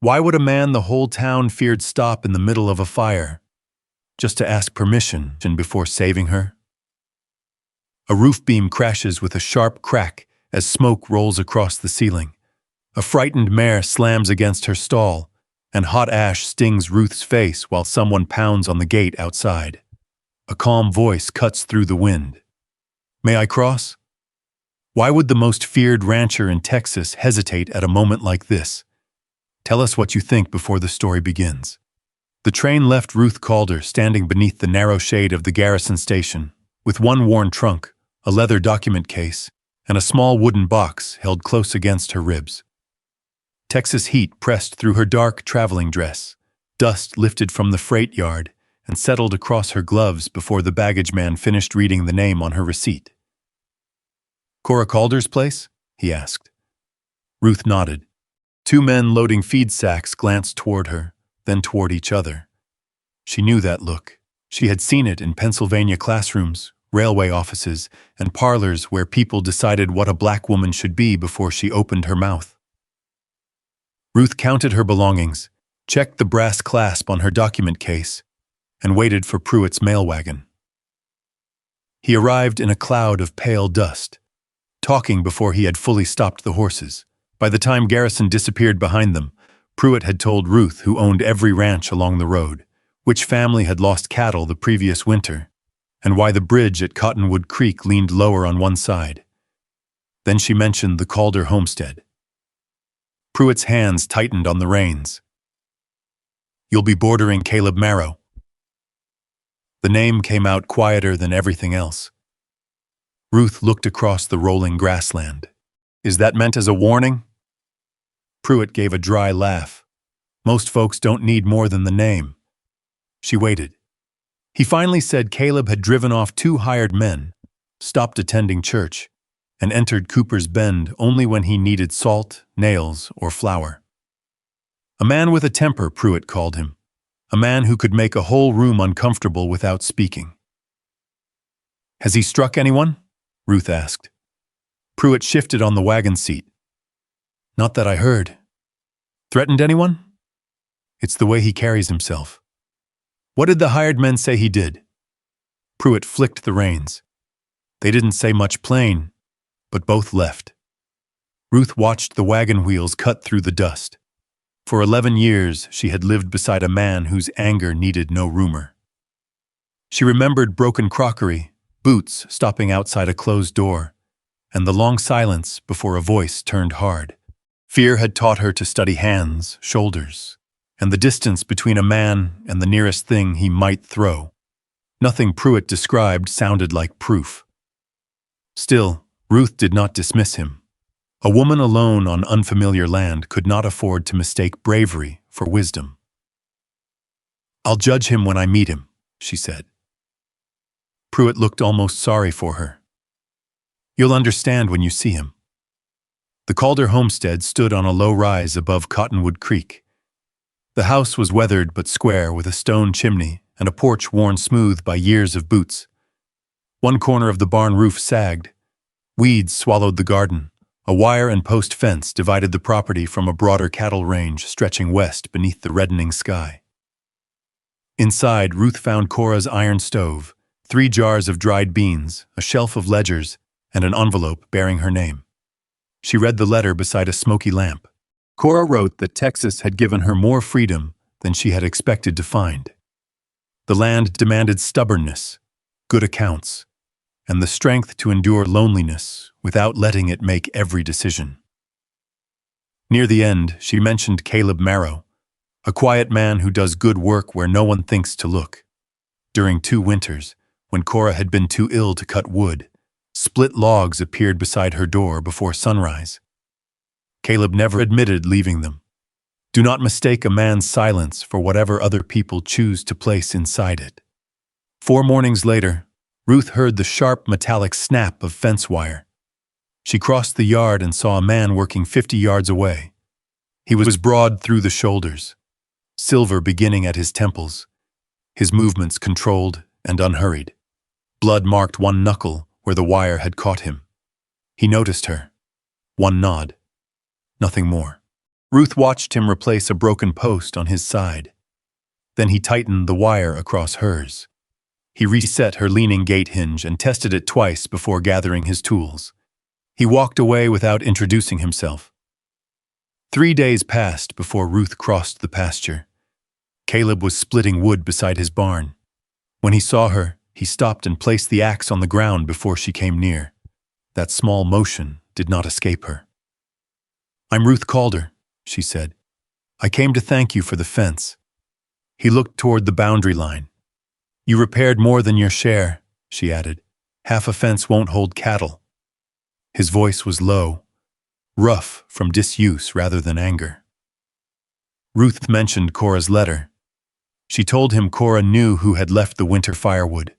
Why would a man the whole town feared stop in the middle of a fire, just to ask permission before saving her? A roof beam crashes with a sharp crack as smoke rolls across the ceiling. A frightened mare slams against her stall, and hot ash stings Ruth's face while someone pounds on the gate outside. A calm voice cuts through the wind. "May I cross?" Why would the most feared rancher in Texas hesitate at a moment like this? Tell us what you think before the story begins. The train left Ruth Calder standing beneath the narrow shade of the garrison station, with one worn trunk, a leather document case, and a small wooden box held close against her ribs. Texas heat pressed through her dark traveling dress. Dust lifted from the freight yard and settled across her gloves before the baggage man finished reading the name on her receipt. "Cora Calder's place?" he asked. Ruth nodded. Two men loading feed sacks glanced toward her, then toward each other. She knew that look. She had seen it in Pennsylvania classrooms, railway offices, and parlors where people decided what a black woman should be before she opened her mouth. Ruth counted her belongings, checked the brass clasp on her document case, and waited for Pruitt's mail wagon. He arrived in a cloud of pale dust, talking before he had fully stopped the horses. By the time Garrison disappeared behind them, Pruitt had told Ruth, who owned every ranch along the road, which family had lost cattle the previous winter, and why the bridge at Cottonwood Creek leaned lower on one side. Then she mentioned the Calder homestead. Pruitt's hands tightened on the reins. "You'll be bordering Caleb Marrow." The name came out quieter than everything else. Ruth looked across the rolling grassland. "Is that meant as a warning?" Pruitt gave a dry laugh. "Most folks don't need more than the name." She waited. He finally said Caleb had driven off 2 hired men, stopped attending church, and entered Cooper's Bend only when he needed salt, nails, or flour. A man with a temper, Pruitt called him. A man who could make a whole room uncomfortable without speaking. "Has he struck anyone?" Ruth asked. Pruitt shifted on the wagon seat. "Not that I heard." "Threatened anyone?" "It's the way he carries himself." "What did the hired men say he did?" Pruitt flicked the reins. "They didn't say much plain, but both left." Ruth watched the wagon wheels cut through the dust. For 11 years, she had lived beside a man whose anger needed no rumor. She remembered broken crockery, boots stopping outside a closed door, and the long silence before a voice turned hard. Fear had taught her to study hands, shoulders, and the distance between a man and the nearest thing he might throw. Nothing Pruitt described sounded like proof. Still, Ruth did not dismiss him. A woman alone on unfamiliar land could not afford to mistake bravery for wisdom. "I'll judge him when I meet him," she said. Pruitt looked almost sorry for her. "You'll understand when you see him." The Calder homestead stood on a low rise above Cottonwood Creek. The house was weathered but square, with a stone chimney and a porch worn smooth by years of boots. One corner of the barn roof sagged. Weeds swallowed the garden. A wire and post fence divided the property from a broader cattle range stretching west beneath the reddening sky. Inside, Ruth found Cora's iron stove, 3 jars of dried beans, a shelf of ledgers, and an envelope bearing her name. She read the letter beside a smoky lamp. Cora wrote that Texas had given her more freedom than she had expected to find. The land demanded stubbornness, good accounts, and the strength to endure loneliness without letting it make every decision. Near the end, she mentioned Caleb Marrow, a quiet man who does good work where no one thinks to look. During 2 winters, when Cora had been too ill to cut wood, split logs appeared beside her door before sunrise. Caleb never admitted leaving them. Do not mistake a man's silence for whatever other people choose to place inside it. 4 mornings later, Ruth heard the sharp metallic snap of fence wire. She crossed the yard and saw a man working 50 yards away. He was broad through the shoulders, silver beginning at his temples, his movements controlled and unhurried. Blood marked one knuckle where the wire had caught him. He noticed her. One nod. Nothing more. Ruth watched him replace a broken post on his side. Then he tightened the wire across hers. He reset her leaning gate hinge and tested it twice before gathering his tools. He walked away without introducing himself. 3 days passed before Ruth crossed the pasture. Caleb was splitting wood beside his barn. When he saw her, he stopped and placed the axe on the ground before she came near. That small motion did not escape her. "I'm Ruth Calder," she said. "I came to thank you for the fence." He looked toward the boundary line. "You repaired more than your share," she added. "Half a fence won't hold cattle." His voice was low, rough from disuse rather than anger. Ruth mentioned Cora's letter. She told him Cora knew who had left the winter firewood.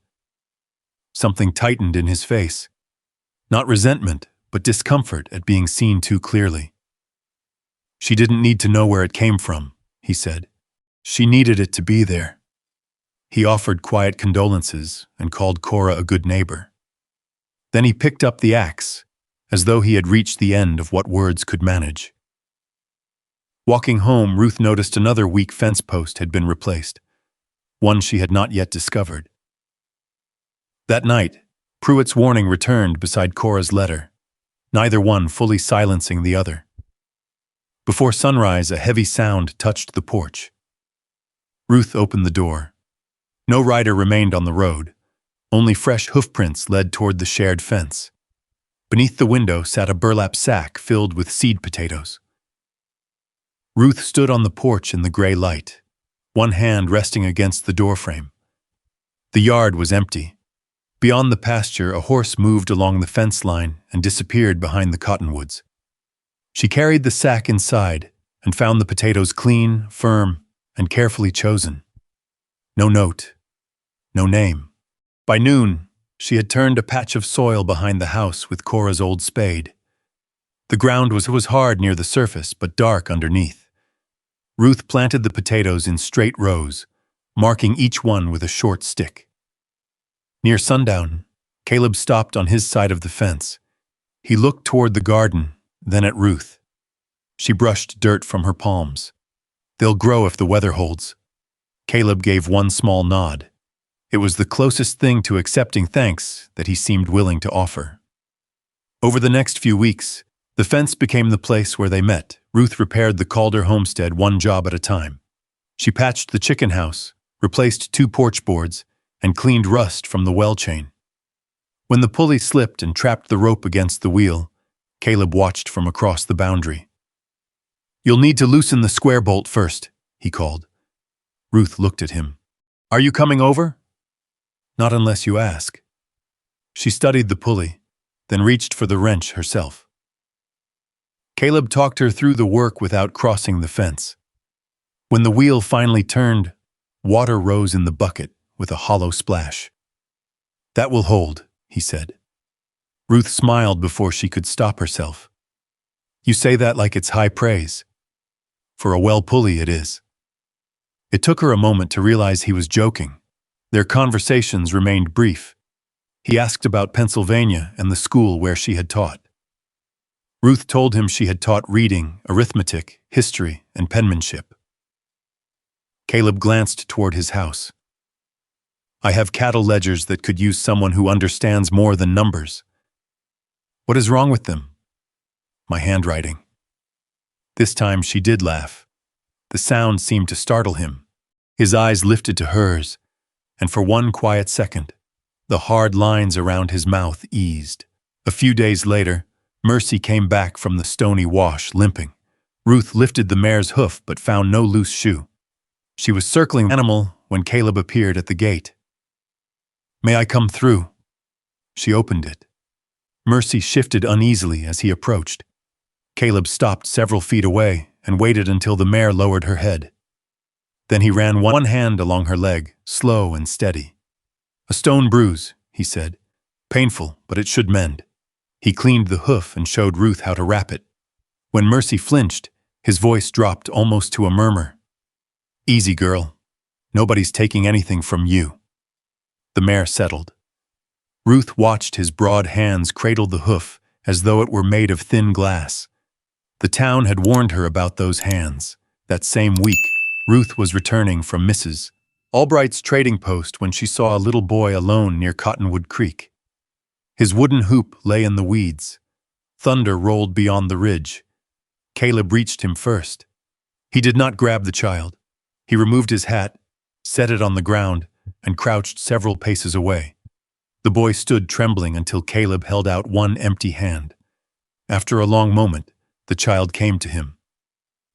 Something tightened in his face. Not resentment, but discomfort at being seen too clearly. "She didn't need to know where it came from," he said. "She needed it to be there." He offered quiet condolences and called Cora a good neighbor. Then he picked up the axe, as though he had reached the end of what words could manage. Walking home, Ruth noticed another weak fence post had been replaced, one she had not yet discovered. That night, Pruitt's warning returned beside Cora's letter, neither one fully silencing the other. Before sunrise, a heavy sound touched the porch. Ruth opened the door. No rider remained on the road. Only fresh hoofprints led toward the shared fence. Beneath the window sat a burlap sack filled with seed potatoes. Ruth stood on the porch in the gray light, one hand resting against the doorframe. The yard was empty. Beyond the pasture, a horse moved along the fence line and disappeared behind the cottonwoods. She carried the sack inside and found the potatoes clean, firm, and carefully chosen. No note, no name. By noon, she had turned a patch of soil behind the house with Cora's old spade. The ground was hard near the surface, but dark underneath. Ruth planted the potatoes in straight rows, marking each one with a short stick. Near sundown, Caleb stopped on his side of the fence. He looked toward the garden, then at Ruth. She brushed dirt from her palms. "They'll grow if the weather holds." Caleb gave one small nod. It was the closest thing to accepting thanks that he seemed willing to offer. Over the next few weeks, the fence became the place where they met. Ruth repaired the Calder homestead one job at a time. She patched the chicken house, replaced 2 porch boards, and cleaned rust from the well chain. When the pulley slipped and trapped the rope against the wheel, Caleb watched from across the boundary. "You'll need to loosen the square bolt first," he called. Ruth looked at him. "Are you coming over?" "Not unless you ask." She studied the pulley, then reached for the wrench herself. Caleb talked her through the work without crossing the fence. When the wheel finally turned, water rose in the bucket with a hollow splash. "That will hold," he said. Ruth smiled before she could stop herself. "You say that like it's high praise. For a well pulley it is." It took her a moment to realize he was joking. Their conversations remained brief. He asked about Pennsylvania and the school where she had taught. Ruth told him she had taught reading, arithmetic, history, and penmanship. Caleb glanced toward his house. "I have cattle ledgers that could use someone who understands more than numbers." "What is wrong with them?" "My handwriting." This time she did laugh. The sound seemed to startle him. His eyes lifted to hers, and for one quiet second, the hard lines around his mouth eased. A few days later, Mercy came back from the stony wash, limping. Ruth lifted the mare's hoof but found no loose shoe. She was circling the animal when Caleb appeared at the gate. "May I come through?" She opened it. Mercy shifted uneasily as he approached. Caleb stopped several feet away and waited until the mare lowered her head. Then he ran one hand along her leg, slow and steady. "A stone bruise," he said. "Painful, but it should mend." He cleaned the hoof and showed Ruth how to wrap it. When Mercy flinched, his voice dropped almost to a murmur. "Easy, girl. Nobody's taking anything from you." The mare settled. Ruth watched his broad hands cradle the hoof as though it were made of thin glass. The town had warned her about those hands. That same week, Ruth was returning from Mrs. Albright's trading post when she saw a little boy alone near Cottonwood Creek. His wooden hoop lay in the weeds. Thunder rolled beyond the ridge. Caleb reached him first. He did not grab the child. He removed his hat, set it on the ground, and crouched several paces away. The boy stood trembling until Caleb held out one empty hand. After a long moment, the child came to him.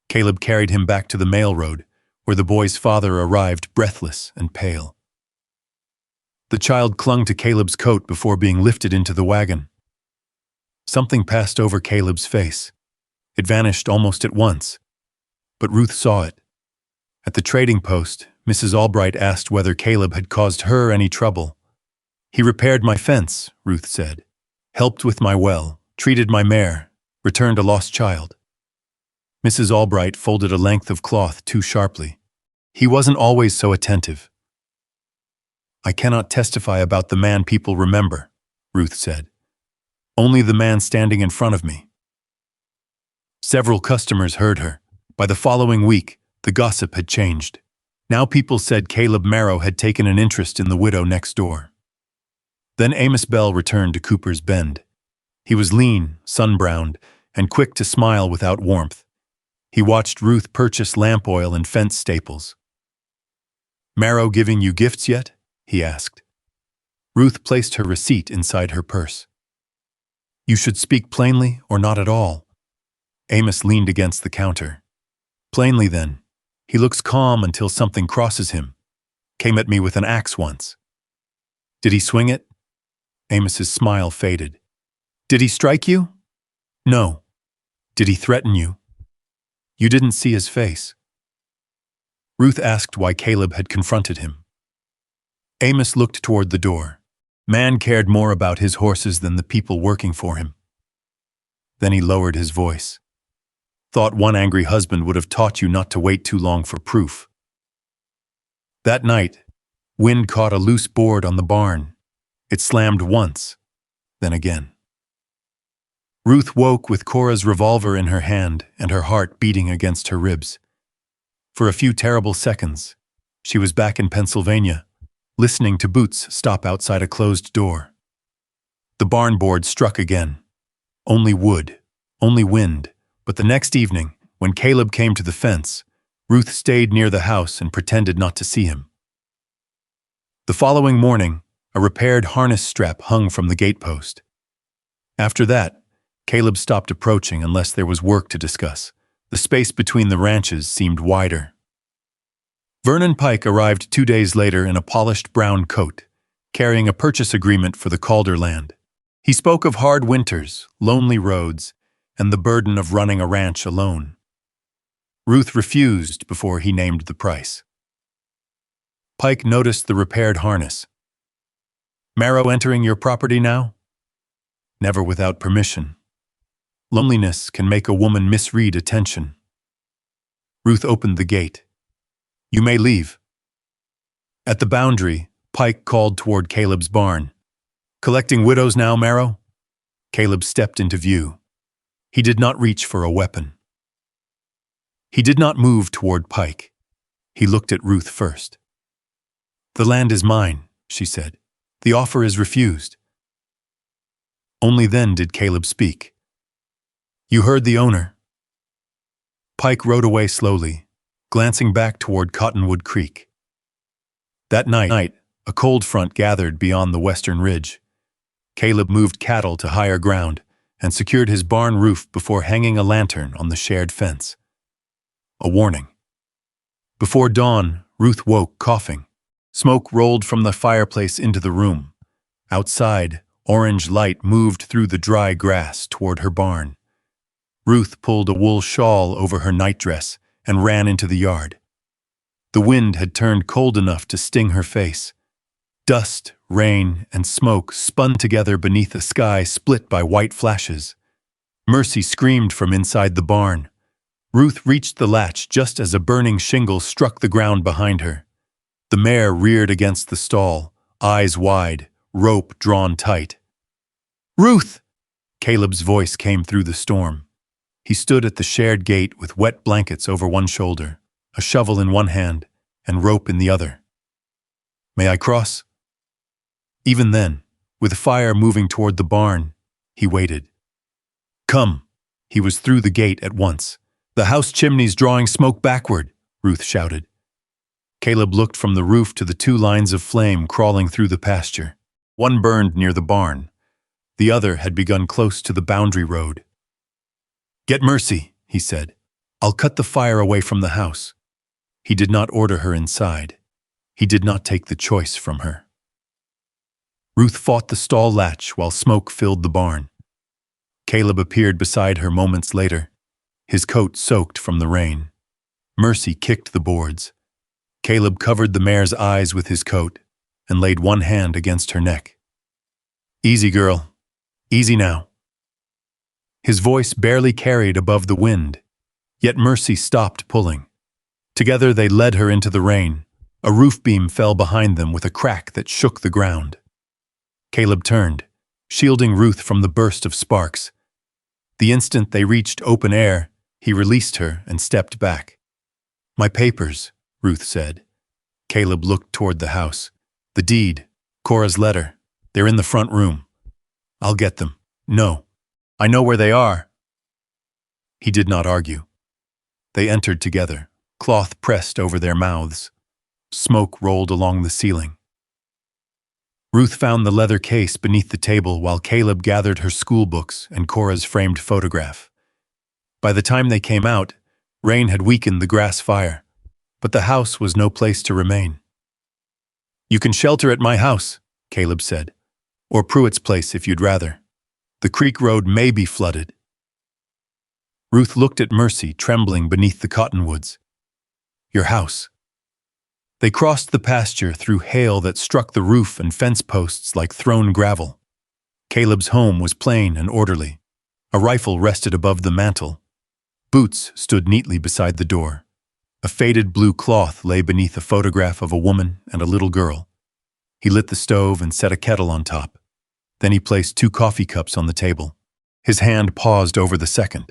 Caleb carried him back to the mail road, where the boy's father arrived breathless and pale. The child clung to Caleb's coat before being lifted into the wagon. Something passed over Caleb's face. It vanished almost at once, but Ruth saw it. At the trading post, Mrs. Albright asked whether Caleb had caused her any trouble. "He repaired my fence," Ruth said, "helped with my well, treated my mare, returned a lost child." Mrs. Albright folded a length of cloth too sharply. "He wasn't always so attentive." "I cannot testify about the man people remember," Ruth said. "Only the man standing in front of me." Several customers heard her. By the following week, the gossip had changed. Now people said Caleb Marrow had taken an interest in the widow next door. Then Amos Bell returned to Cooper's Bend. He was lean, sun-browned, and quick to smile without warmth. He watched Ruth purchase lamp oil and fence staples. "Marrow giving you gifts yet?" he asked. Ruth placed her receipt inside her purse. "You should speak plainly or not at all." Amos leaned against the counter. "Plainly, then. He looks calm until something crosses him. Came at me with an axe once." "Did he swing it?" Amos's smile faded. "Did he strike you?" "No." "Did he threaten you?" "You didn't see his face." Ruth asked why Caleb had confronted him. Amos looked toward the door. Man cared more about his horses than the people working for him. Then he lowered his voice. "Thought one angry husband would have taught you not to wait too long for proof." That night, wind caught a loose board on the barn. It slammed once, then again. Ruth woke with Cora's revolver in her hand and her heart beating against her ribs. For a few terrible seconds, she was back in Pennsylvania, listening to boots stop outside a closed door. The barn board struck again. Only wood, only wind, but the next evening, when Caleb came to the fence, Ruth stayed near the house and pretended not to see him. The following morning, a repaired harness strap hung from the gatepost. After that, Caleb stopped approaching unless there was work to discuss. The space between the ranches seemed wider. Vernon Pike arrived 2 days later in a polished brown coat, carrying a purchase agreement for the Calder land. He spoke of hard winters, lonely roads, and the burden of running a ranch alone. Ruth refused before he named the price. Pike noticed the repaired harness. "Marrow entering your property now?" "Never without permission. Loneliness can make a woman misread attention." Ruth opened the gate. "You may leave." At the boundary, Pike called toward Caleb's barn. "Collecting widows now, Marrow?" Caleb stepped into view. He did not reach for a weapon. He did not move toward Pike. He looked at Ruth first. "The land is mine," she said. "The offer is refused." Only then did Caleb speak. "You heard the owner." Pike rode away slowly, glancing back toward Cottonwood Creek. That night, a cold front gathered beyond the western ridge. Caleb moved cattle to higher ground and secured his barn roof before hanging a lantern on the shared fence. A warning. Before dawn, Ruth woke coughing. Smoke rolled from the fireplace into the room. Outside, orange light moved through the dry grass toward her barn. Ruth pulled a wool shawl over her nightdress and ran into the yard. The wind had turned cold enough to sting her face. Dust, rain, and smoke spun together beneath a sky split by white flashes. Mercy screamed from inside the barn. Ruth reached the latch just as a burning shingle struck the ground behind her. The mare reared against the stall, eyes wide, rope drawn tight. "Ruth!" Caleb's voice came through the storm. He stood at the shared gate with wet blankets over one shoulder, a shovel in one hand, and rope in the other. "May I cross?" Even then, with the fire moving toward the barn, he waited. "Come!" He was through the gate at once. "The house chimney's drawing smoke backward," Ruth shouted. Caleb looked from the roof to the two lines of flame crawling through the pasture. One burned near the barn. The other had begun close to the boundary road. "Get Mercy," he said. "I'll cut the fire away from the house." He did not order her inside. He did not take the choice from her. Ruth fought the stall latch while smoke filled the barn. Caleb appeared beside her moments later, his coat soaked from the rain. Mercy kicked the boards. Caleb covered the mare's eyes with his coat and laid one hand against her neck. "Easy, girl. Easy now." His voice barely carried above the wind, yet Mercy stopped pulling. Together they led her into the rain. A roof beam fell behind them with a crack that shook the ground. Caleb turned, shielding Ruth from the burst of sparks. The instant they reached open air, he released her and stepped back. "My papers," Ruth said. Caleb looked toward the house. "The deed, Cora's letter, they're in the front room." "I'll get them." "No. I know where they are." He did not argue. They entered together, cloth pressed over their mouths. Smoke rolled along the ceiling. Ruth found the leather case beneath the table while Caleb gathered her school books and Cora's framed photograph. By the time they came out, rain had weakened the grass fire, but the house was no place to remain. "You can shelter at my house," Caleb said, "or Pruitt's place if you'd rather. The creek road may be flooded." Ruth looked at Mercy trembling beneath the cottonwoods. "Your house." They crossed the pasture through hail that struck the roof and fence posts like thrown gravel. Caleb's home was plain and orderly. A rifle rested above the mantel. Boots stood neatly beside the door. A faded blue cloth lay beneath a photograph of a woman and a little girl. He lit the stove and set a kettle on top. Then he placed 2 coffee cups on the table. His hand paused over the second.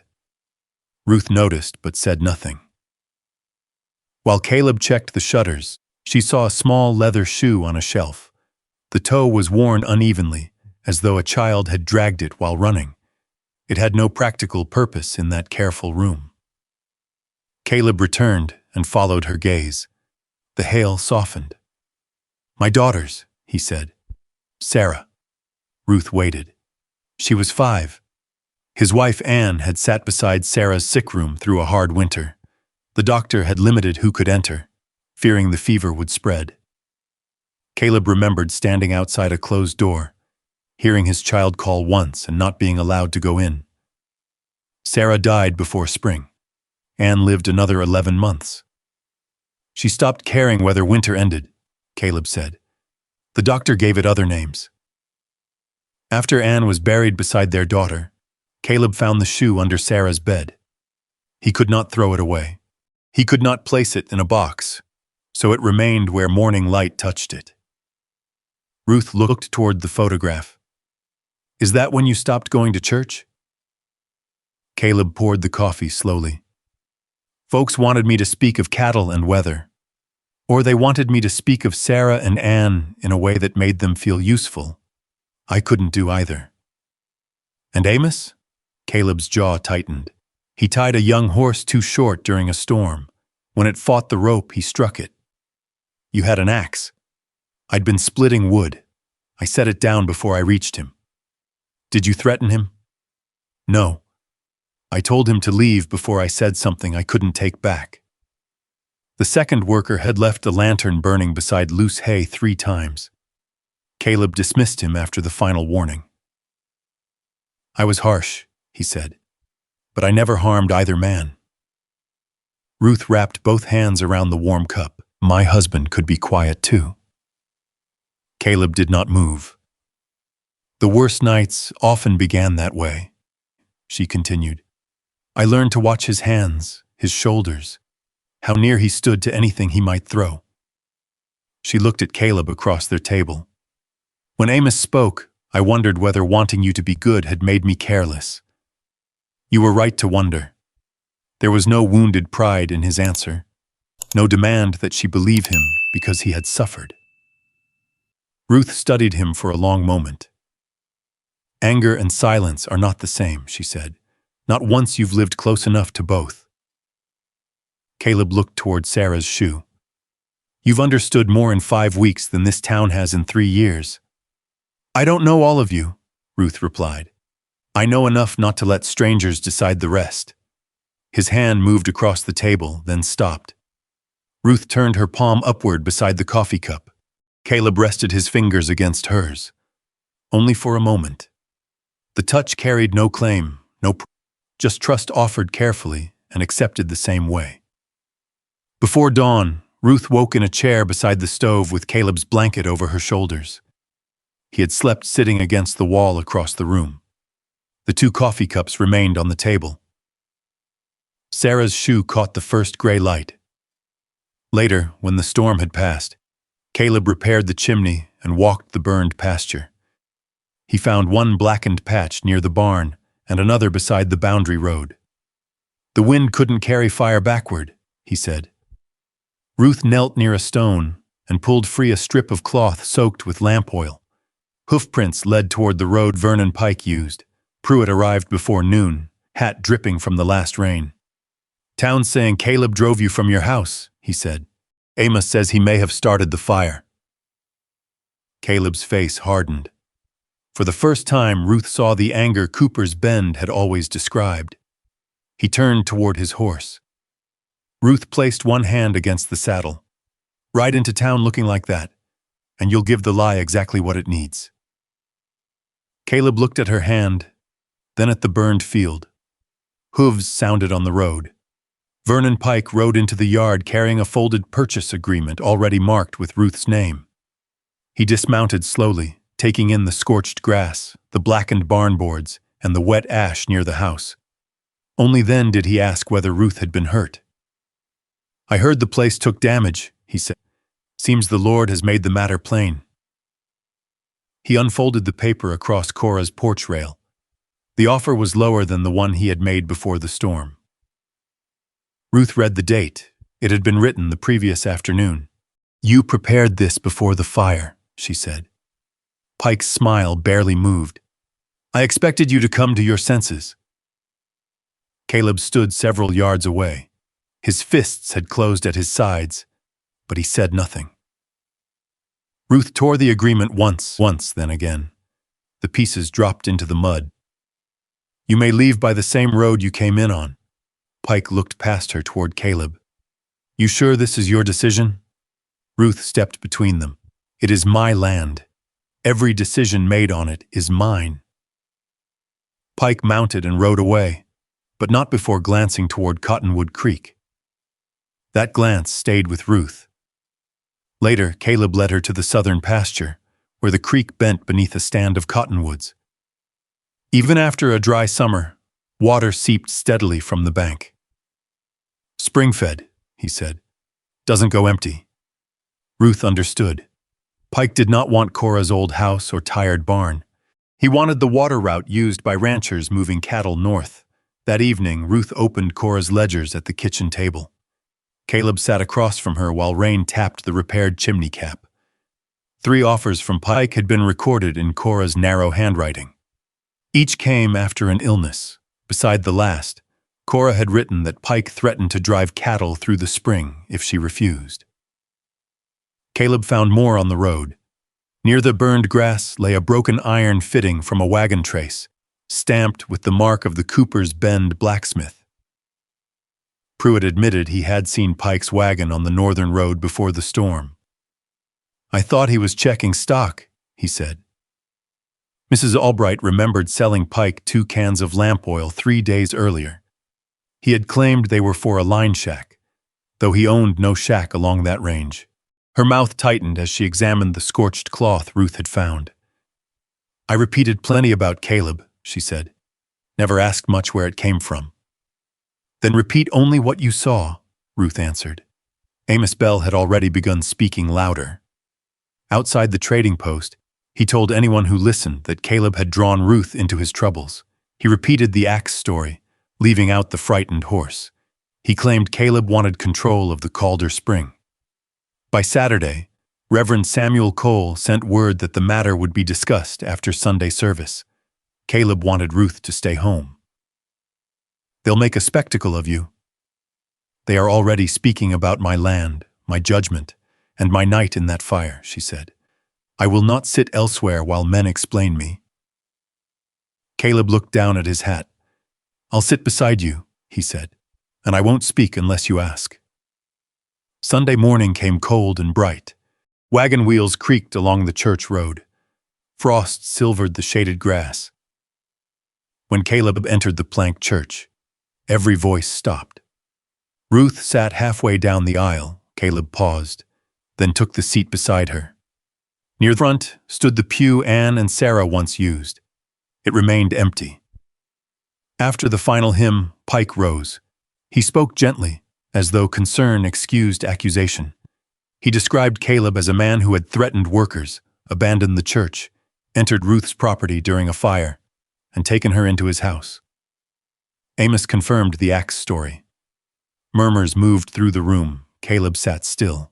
Ruth noticed but said nothing. While Caleb checked the shutters, she saw a small leather shoe on a shelf. The toe was worn unevenly, as though a child had dragged it while running. It had no practical purpose in that careful room. Caleb returned and followed her gaze. The hail softened. "My daughters," he said. "Sarah." Ruth waited. She was 5. His wife Anne had sat beside Sarah's sick room through a hard winter. The doctor had limited who could enter, fearing the fever would spread. Caleb remembered standing outside a closed door, hearing his child call once and not being allowed to go in. Sarah died before spring. Anne lived another 11 months. She stopped caring whether winter ended, Caleb said. The doctor gave it other names. After Anne was buried beside their daughter, Caleb found the shoe under Sarah's bed. He could not throw it away. He could not place it in a box, so it remained where morning light touched it. Ruth looked toward the photograph. "Is that when you stopped going to church?" Caleb poured the coffee slowly. "Folks wanted me to speak of cattle and weather, or they wanted me to speak of Sarah and Anne in a way that made them feel useful. I couldn't do either." "And Amos?" Caleb's jaw tightened. He tied a young horse too short during a storm. When it fought the rope, he struck it. "You had an axe." "I'd been splitting wood. I set it down before I reached him." "Did you threaten him?" "No. I told him to leave before I said something I couldn't take back." The second worker had left the lantern burning beside loose hay 3 times. Caleb dismissed him after the final warning. "I was harsh," he said, "but I never harmed either man." Ruth wrapped both hands around the warm cup. "My husband could be quiet too." Caleb did not move. "The worst nights often began that way," she continued. "I learned to watch his hands, his shoulders, how near he stood to anything he might throw." She looked at Caleb across their table. "When Amos spoke, I wondered whether wanting you to be good had made me careless." You were right to wonder. There was no wounded pride in his answer, no demand that she believe him because he had suffered. Ruth studied him for a long moment. Anger and silence are not the same, she said. Not once you've lived close enough to both. Caleb looked toward Sarah's shoe. You've understood more in 5 weeks than this town has in 3 years. I don't know all of you, Ruth replied. I know enough not to let strangers decide the rest. His hand moved across the table, then stopped. Ruth turned her palm upward beside the coffee cup. Caleb rested his fingers against hers. Only for a moment. The touch carried no claim, just trust offered carefully and accepted the same way. Before dawn, Ruth woke in a chair beside the stove with Caleb's blanket over her shoulders. He had slept sitting against the wall across the room. The 2 coffee cups remained on the table. Sarah's shoe caught the first gray light. Later, when the storm had passed, Caleb repaired the chimney and walked the burned pasture. He found one blackened patch near the barn and another beside the boundary road. The wind couldn't carry fire backward, he said. Ruth knelt near a stone and pulled free a strip of cloth soaked with lamp oil. Hoofprints led toward the road Vernon Pike used. Pruitt arrived before noon, hat dripping from the last rain. Town's saying Caleb drove you from your house, he said. Amos says he may have started the fire. Caleb's face hardened. For the first time, Ruth saw the anger Cooper's Bend had always described. He turned toward his horse. Ruth placed one hand against the saddle. Ride into town looking like that, and you'll give the lie exactly what it needs. Caleb looked at her hand, then at the burned field. Hooves sounded on the road. Vernon Pike rode into the yard carrying a folded purchase agreement already marked with Ruth's name. He dismounted slowly, taking in the scorched grass, the blackened barn boards, and the wet ash near the house. Only then did he ask whether Ruth had been hurt. I heard the place took damage, he said. Seems the Lord has made the matter plain. He unfolded the paper across Cora's porch rail. The offer was lower than the one he had made before the storm. Ruth read the date. It had been written the previous afternoon. You prepared this before the fire, she said. Pike's smile barely moved. I expected you to come to your senses. Caleb stood several yards away. His fists had closed at his sides, but he said nothing. Ruth tore the agreement once, then again. The pieces dropped into the mud. You may leave by the same road you came in on. Pike looked past her toward Caleb. You sure this is your decision? Ruth stepped between them. It is my land. Every decision made on it is mine. Pike mounted and rode away, but not before glancing toward Cottonwood Creek. That glance stayed with Ruth. Later, Caleb led her to the southern pasture, where the creek bent beneath a stand of cottonwoods. Even after a dry summer, water seeped steadily from the bank. Spring-fed, he said. Doesn't go empty. Ruth understood. Pike did not want Cora's old house or tired barn. He wanted the water route used by ranchers moving cattle north. That evening, Ruth opened Cora's ledgers at the kitchen table. Caleb sat across from her while rain tapped the repaired chimney cap. 3 offers from Pike had been recorded in Cora's narrow handwriting. Each came after an illness. Beside the last, Cora had written that Pike threatened to drive cattle through the spring if she refused. Caleb found more on the road. Near the burned grass lay a broken iron fitting from a wagon trace, stamped with the mark of the Cooper's Bend blacksmith. Pruitt admitted he had seen Pike's wagon on the northern road before the storm. I thought he was checking stock, he said. Mrs. Albright remembered selling Pike 2 cans of lamp oil 3 days earlier. He had claimed they were for a line shack, though he owned no shack along that range. Her mouth tightened as she examined the scorched cloth Ruth had found. I repeated plenty about Caleb, she said. Never asked much where it came from. Then repeat only what you saw, Ruth answered. Amos Bell had already begun speaking louder. Outside the trading post, he told anyone who listened that Caleb had drawn Ruth into his troubles. He repeated the axe story, leaving out the frightened horse. He claimed Caleb wanted control of the Calder Spring. By Saturday, Reverend Samuel Cole sent word that the matter would be discussed after Sunday service. Caleb wanted Ruth to stay home. "They'll make a spectacle of you. They are already speaking about my land, my judgment, and my night in that fire," she said. "I will not sit elsewhere while men explain me." Caleb looked down at his hat. "I'll sit beside you," he said, "and I won't speak unless you ask." Sunday morning came cold and bright. Wagon wheels creaked along the church road. Frost silvered the shaded grass. When Caleb entered the planked church, every voice stopped. Ruth sat halfway down the aisle. Caleb paused, then took the seat beside her. Near the front stood the pew Anne and Sarah once used. It remained empty. After the final hymn, Pike rose. He spoke gently, as though concern excused accusation. He described Caleb as a man who had threatened workers, abandoned the church, entered Ruth's property during a fire, and taken her into his house. Amos confirmed the axe story. Murmurs moved through the room. Caleb sat still.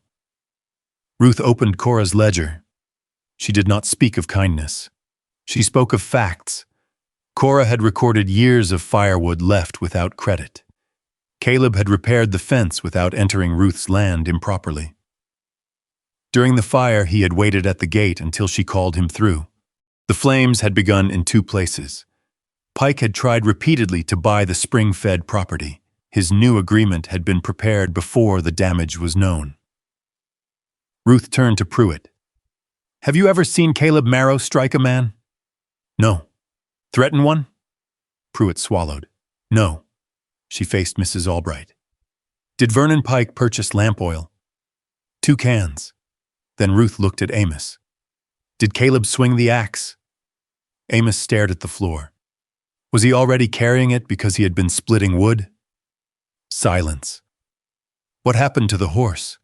Ruth opened Cora's ledger. She did not speak of kindness. She spoke of facts. Cora had recorded years of firewood left without credit. Caleb had repaired the fence without entering Ruth's land improperly. During the fire, he had waited at the gate until she called him through. The flames had begun in 2 places. Pike had tried repeatedly to buy the spring-fed property. His new agreement had been prepared before the damage was known. Ruth turned to Pruitt. "Have you ever seen Caleb Marrow strike a man?" "No." "Threaten one?" Pruitt swallowed. "No." She faced Mrs. Albright. "Did Vernon Pike purchase lamp oil?" 2 cans. Then Ruth looked at Amos. "Did Caleb swing the axe?" Amos stared at the floor. Was he already carrying it because he had been splitting wood? Silence. "What happened to the horse?"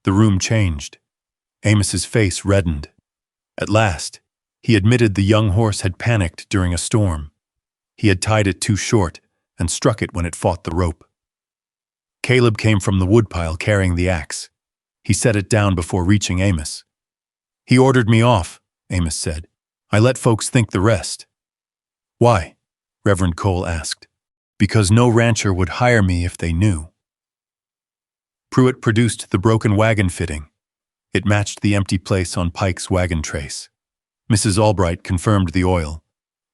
The room changed. Amos's face reddened. At last, he admitted the young horse had panicked during a storm. He had tied it too short and struck it when it fought the rope. Caleb came from the woodpile carrying the axe. He set it down before reaching Amos. "He ordered me off," Amos said. "I let folks think the rest." "Why?" Reverend Cole asked. "Because no rancher would hire me if they knew." Pruitt produced the broken wagon fitting. It matched the empty place on Pike's wagon trace. Mrs. Albright confirmed the oil.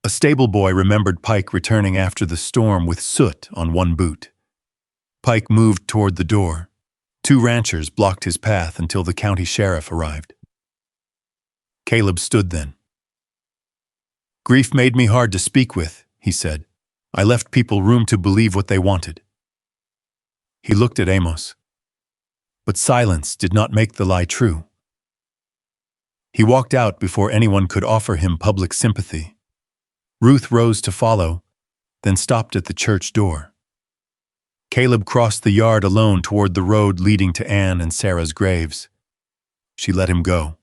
A stable boy remembered Pike returning after the storm with soot on one boot. Pike moved toward the door. 2 ranchers blocked his path until the county sheriff arrived. Caleb stood then. "Grief made me hard to speak with," he said. "I left people room to believe what they wanted." He looked at Amos. But silence did not make the lie true. He walked out before anyone could offer him public sympathy. Ruth rose to follow, then stopped at the church door. Caleb crossed the yard alone toward the road leading to Anne and Sarah's graves. She let him go.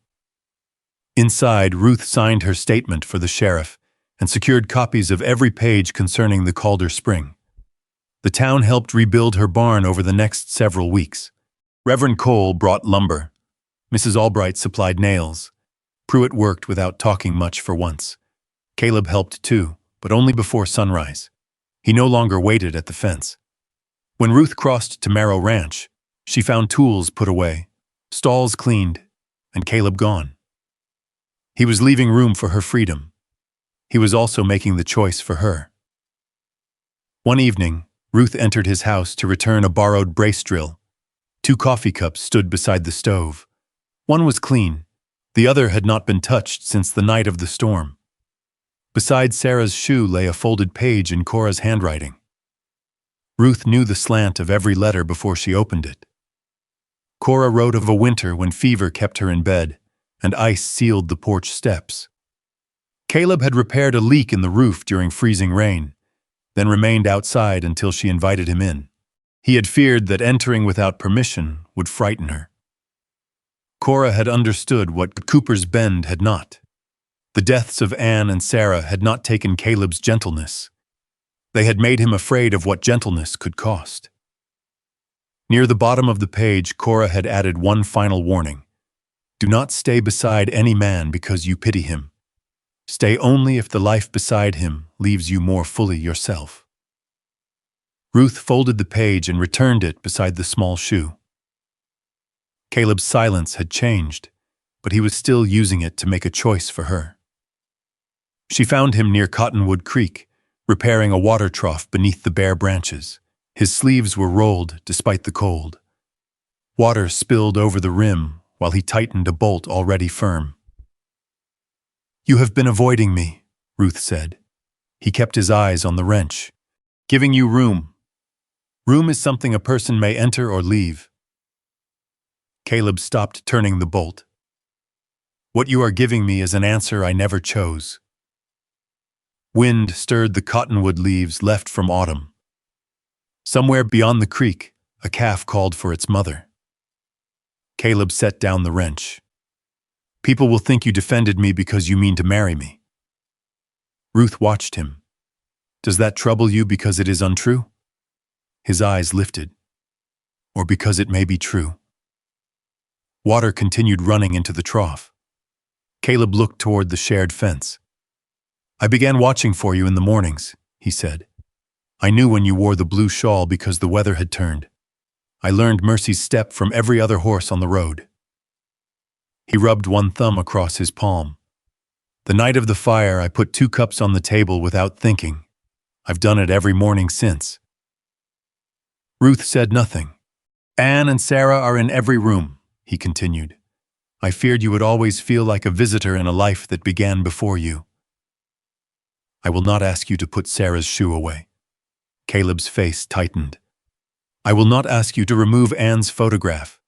Inside, Ruth signed her statement for the sheriff and secured copies of every page concerning the Calder Spring. The town helped rebuild her barn over the next several weeks. Reverend Cole brought lumber. Mrs. Albright supplied nails. Pruitt worked without talking much for once. Caleb helped too, but only before sunrise. He no longer waited at the fence. When Ruth crossed to Marrow Ranch, she found tools put away, stalls cleaned, and Caleb gone. He was leaving room for her freedom. He was also making the choice for her. One evening, Ruth entered his house to return a borrowed brace drill. 2 coffee cups stood beside the stove. One was clean. The other had not been touched since the night of the storm. Beside Sarah's shoe lay a folded page in Cora's handwriting. Ruth knew the slant of every letter before she opened it. Cora wrote of a winter when fever kept her in bed, and ice sealed the porch steps. Caleb had repaired a leak in the roof during freezing rain, then remained outside until she invited him in. He had feared that entering without permission would frighten her. Cora had understood what Cooper's Bend had not. The deaths of Anne and Sarah had not taken Caleb's gentleness. They had made him afraid of what gentleness could cost. Near the bottom of the page, Cora had added one final warning. Do not stay beside any man because you pity him. Stay only if the life beside him leaves you more fully yourself. Ruth folded the page and returned it beside the small shoe. Caleb's silence had changed, but he was still using it to make a choice for her. She found him near Cottonwood Creek, repairing a water trough beneath the bare branches. His sleeves were rolled despite the cold. Water spilled over the rim while he tightened a bolt already firm. You have been avoiding me, Ruth said. He kept his eyes on the wrench. Giving you room. Room is something a person may enter or leave. Caleb stopped turning the bolt. What you are giving me is an answer I never chose. Wind stirred the cottonwood leaves left from autumn. Somewhere beyond the creek, a calf called for its mother. Caleb set down the wrench. People will think you defended me because you mean to marry me. Ruth watched him. Does that trouble you because it is untrue? His eyes lifted. Or because it may be true? Water continued running into the trough. Caleb looked toward the shared fence. I began watching for you in the mornings, he said. I knew when you wore the blue shawl because the weather had turned. I learned Mercy's step from every other horse on the road. He rubbed one thumb across his palm. The night of the fire, I put 2 cups on the table without thinking. I've done it every morning since. Ruth said nothing. Anne and Sarah are in every room, he continued. I feared you would always feel like a visitor in a life that began before you. I will not ask you to put Sarah's shoe away. Caleb's face tightened. I will not ask you to remove Anne's photograph.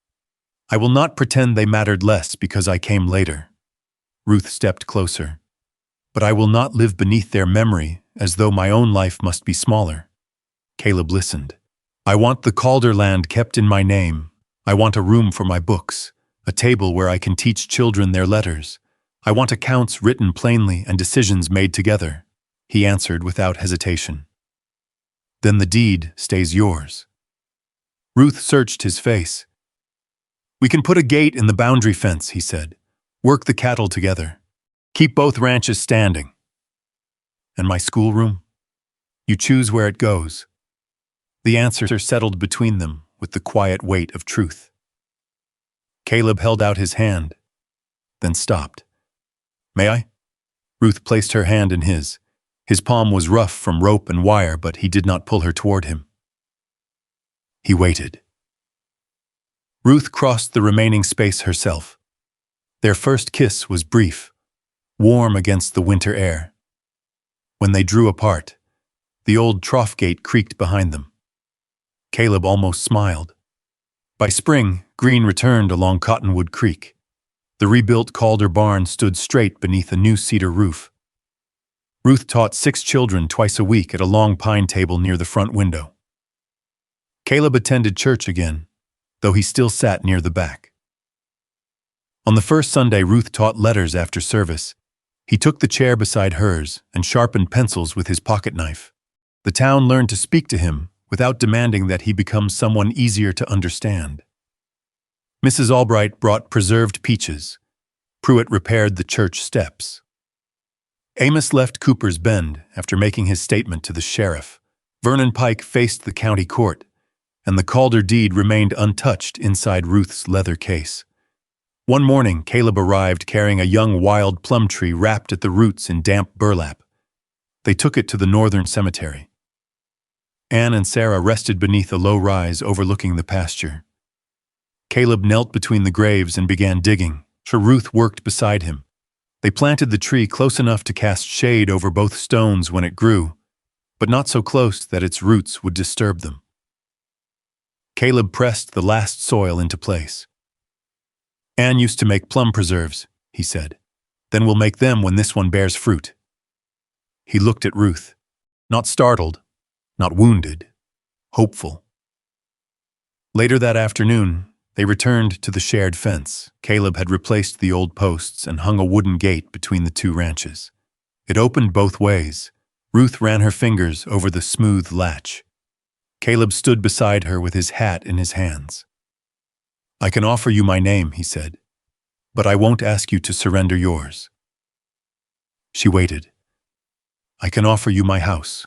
I will not pretend they mattered less because I came later. Ruth stepped closer. But I will not live beneath their memory as though my own life must be smaller. Caleb listened. I want the Calder land kept in my name. I want a room for my books, a table where I can teach children their letters. I want accounts written plainly and decisions made together. He answered without hesitation. Then the deed stays yours. Ruth searched his face. We can put a gate in the boundary fence, he said. Work the cattle together. Keep both ranches standing. And my schoolroom? You choose where it goes. The answer settled between them with the quiet weight of truth. Caleb held out his hand, then stopped. May I? Ruth placed her hand in his. His palm was rough from rope and wire, but he did not pull her toward him. He waited. Ruth crossed the remaining space herself. Their first kiss was brief, warm against the winter air. When they drew apart, the old trough gate creaked behind them. Caleb almost smiled. By spring, green returned along Cottonwood Creek. The rebuilt Calder barn stood straight beneath a new cedar roof. Ruth taught 6 children twice a week at a long pine table near the front window. Caleb attended church again, though he still sat near the back. On the first Sunday Ruth taught letters after service, he took the chair beside hers and sharpened pencils with his pocket knife. The town learned to speak to him without demanding that he become someone easier to understand. Mrs. Albright brought preserved peaches. Pruitt repaired the church steps. Amos left Cooper's Bend after making his statement to the sheriff. Vernon Pike faced the county court, and the Calder deed remained untouched inside Ruth's leather case. One morning, Caleb arrived carrying a young wild plum tree wrapped at the roots in damp burlap. They took it to the northern cemetery. Anne and Sarah rested beneath a low rise overlooking the pasture. Caleb knelt between the graves and began digging, so Ruth worked beside him. They planted the tree close enough to cast shade over both stones when it grew, but not so close that its roots would disturb them. Caleb pressed the last soil into place. Anne used to make plum preserves, he said. Then we'll make them when this one bears fruit. He looked at Ruth, not startled, not wounded, hopeful. Later that afternoon, they returned to the shared fence. Caleb had replaced the old posts and hung a wooden gate between the 2 ranches. It opened both ways, Ruth ran her fingers over the smooth latch. Caleb stood beside her with his hat in his hands. "I can offer you my name," he said, "but I won't ask you to surrender yours." She waited. "I can offer you my house,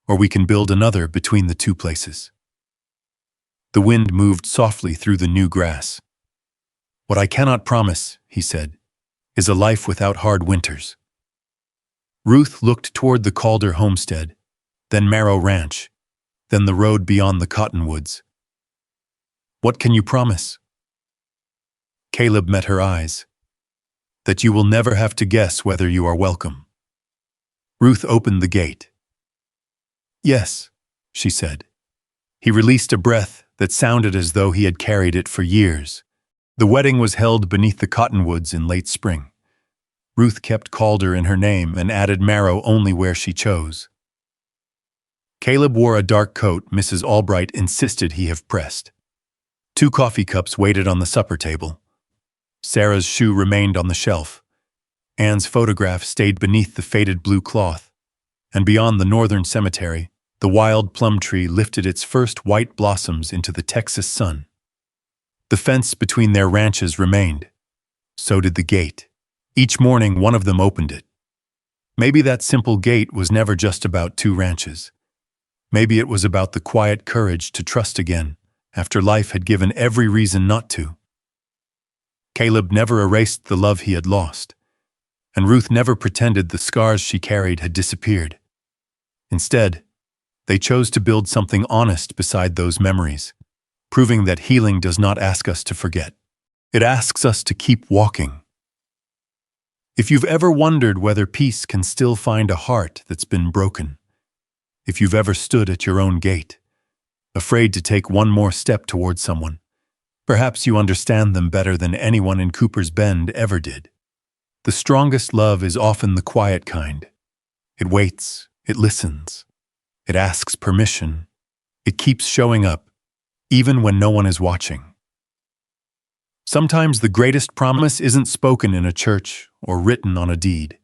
or we can build another between the two places." The wind moved softly through the new grass. "What I cannot promise," he said, "is a life without hard winters." Ruth looked toward the Calder homestead, then Marrow Ranch, then the road beyond the cottonwoods. "What can you promise?" Caleb met her eyes. "That you will never have to guess whether you are welcome." Ruth opened the gate. "Yes," she said. He released a breath that sounded as though he had carried it for years. The wedding was held beneath the cottonwoods in late spring. Ruth kept Calder in her name and added Marrow only where she chose. Caleb wore a dark coat Mrs. Albright insisted he have pressed. 2 coffee cups waited on the supper table. Sarah's shoe remained on the shelf. Anne's photograph stayed beneath the faded blue cloth. And beyond the northern cemetery, the wild plum tree lifted its first white blossoms into the Texas sun. The fence between their ranches remained. So did the gate. Each morning, one of them opened it. Maybe that simple gate was never just about 2 ranches. Maybe it was about the quiet courage to trust again, after life had given every reason not to. Caleb never erased the love he had lost, and Ruth never pretended the scars she carried had disappeared. Instead, they chose to build something honest beside those memories, proving that healing does not ask us to forget. It asks us to keep walking. If you've ever wondered whether peace can still find a heart that's been broken, if you've ever stood at your own gate, afraid to take one more step toward someone, perhaps you understand them better than anyone in Cooper's Bend ever did. The strongest love is often the quiet kind. It waits, it listens, it asks permission, it keeps showing up, even when no one is watching. Sometimes the greatest promise isn't spoken in a church or written on a deed.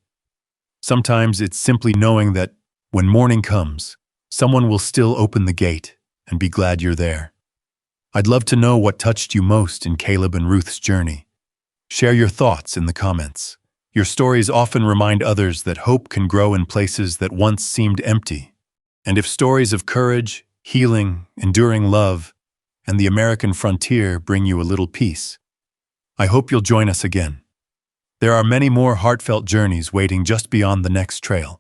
Sometimes it's simply knowing that when morning comes, someone will still open the gate and be glad you're there. I'd love to know what touched you most in Caleb and Ruth's journey. Share your thoughts in the comments. Your stories often remind others that hope can grow in places that once seemed empty. And if stories of courage, healing, enduring love, and the American frontier bring you a little peace, I hope you'll join us again. There are many more heartfelt journeys waiting just beyond the next trail.